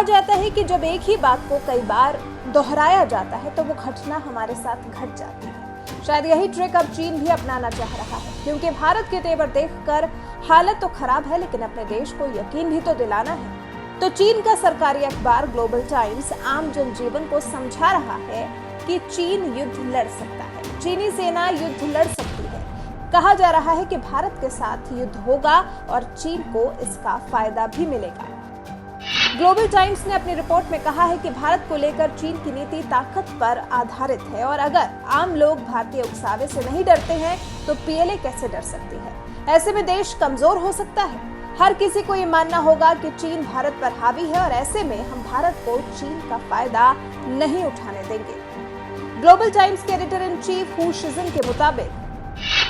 जाता है कि जब एक ही बात को कई बार दोहराया जाता है तो वो घटना हमारे साथ घट जाती है। शायद यही ट्रिक अब चीन भी अपनाना चाह रहा है, क्योंकि भारत के तेवर देखकर हालत तो खराब है, लेकिन अपने देश को यकीन भी तो दिलाना है। तो चीन का सरकारी अखबार ग्लोबल टाइम्स आम जनजीवन को समझा रहा है कि चीन युद्ध लड़ सकता है, चीनी सेना युद्ध लड़ सकती है। कहा जा रहा है कि भारत के साथ युद्ध होगा और चीन को इसका फायदा भी मिलेगा। ग्लोबल टाइम्स ने अपनी रिपोर्ट में कहा है कि भारत को लेकर चीन की नीति ताकत पर आधारित है, और अगर आम लोग भारतीय उकसावे से नहीं डरते हैं तो पीएलए कैसे डर सकती है। ऐसे में देश कमजोर हो सकता है। हर किसी को ये मानना होगा कि चीन भारत पर हावी है, और ऐसे में हम भारत को चीन का फायदा नहीं उठाने देंगे। ग्लोबल टाइम्स के एडिटर इन चीफ हू शिजिन के मुताबिक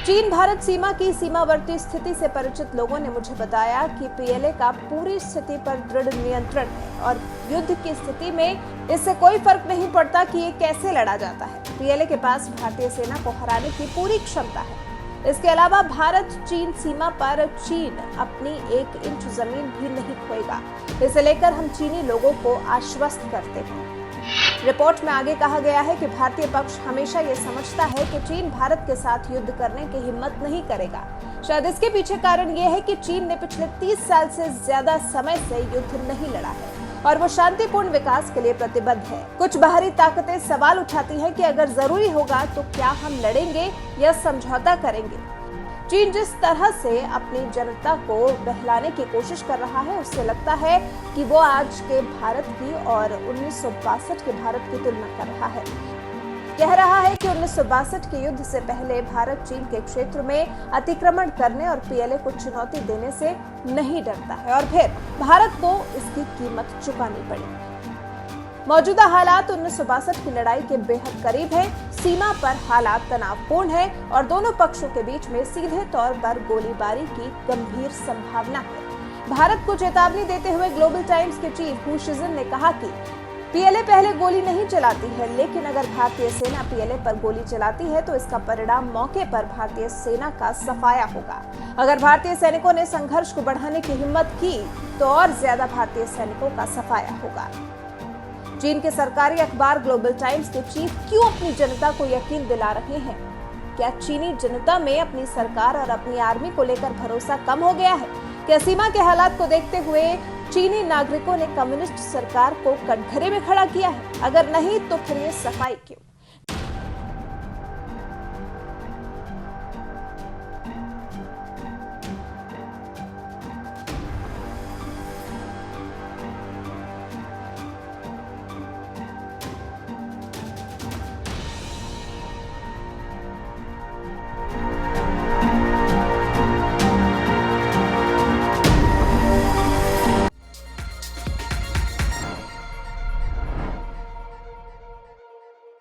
चीन भारत सीमा की सीमावर्ती स्थिति से परिचित लोगों ने मुझे बताया कि पीएलए का पूरी स्थिति पर दृढ़ नियंत्रण है, और युद्ध की स्थिति में इससे कोई फर्क नहीं पड़ता कि ये कैसे लड़ा जाता है। पीएलए के पास भारतीय सेना को हराने की पूरी क्षमता है। इसके अलावा भारत चीन सीमा पर चीन अपनी एक इंच जमीन भी नहीं खोएगा। इसे लेकर हम चीनी लोगों को आश्वस्त करते हैं। रिपोर्ट में आगे कहा गया है कि भारतीय पक्ष हमेशा ये समझता है कि चीन भारत के साथ युद्ध करने की हिम्मत नहीं करेगा। शायद इसके पीछे कारण ये है कि चीन ने पिछले 30 साल से ज्यादा समय से युद्ध नहीं लड़ा है, और वो शांतिपूर्ण विकास के लिए प्रतिबद्ध है। कुछ बाहरी ताकतें सवाल उठाती हैं कि अगर जरूरी होगा तो क्या हम लड़ेंगे या समझौता करेंगे। चीन जिस तरह से अपनी जनता को बहलाने की कोशिश कर रहा है, उससे लगता है कि वो आज के भारत की और 1962 के भारत की तुलना कर रहा है। कह रहा है कि 1962 के युद्ध से पहले भारत चीन के क्षेत्र में अतिक्रमण करने और पीएलए को चुनौती देने से नहीं डरता है, और फिर भारत को इसकी कीमत चुकानी पड़ी। मौजूदा हालात 1962 की लड़ाई के बेहद करीब है। सीमा पर हालात तनावपूर्ण है और दोनों पक्षों के बीच में सीधे तौर पर गोलीबारी की गंभीर संभावना है। भारत को चेतावनी देते हुए ग्लोबल टाइम्स के चीफ हू शिजिन ने कहा कि पीएलए पहले गोली नहीं चलाती है, लेकिन अगर भारतीय सेना पीएलए पर गोली चलाती है तो इसका परिणाम मौके पर भारतीय सेना का सफाया होगा। अगर भारतीय सैनिकों ने संघर्ष को बढ़ाने की हिम्मत की तो और ज्यादा भारतीय सैनिकों का सफाया होगा। चीन के सरकारी अखबार ग्लोबल टाइम्स के चीफ क्यों अपनी जनता को यकीन दिला रहे हैं? क्या चीनी जनता में अपनी सरकार और अपनी आर्मी को लेकर भरोसा कम हो गया है? क्या सीमा के हालात को देखते हुए चीनी नागरिकों ने कम्युनिस्ट सरकार को कटघरे में खड़ा किया है? अगर नहीं तो फिर ये सफाई क्यों?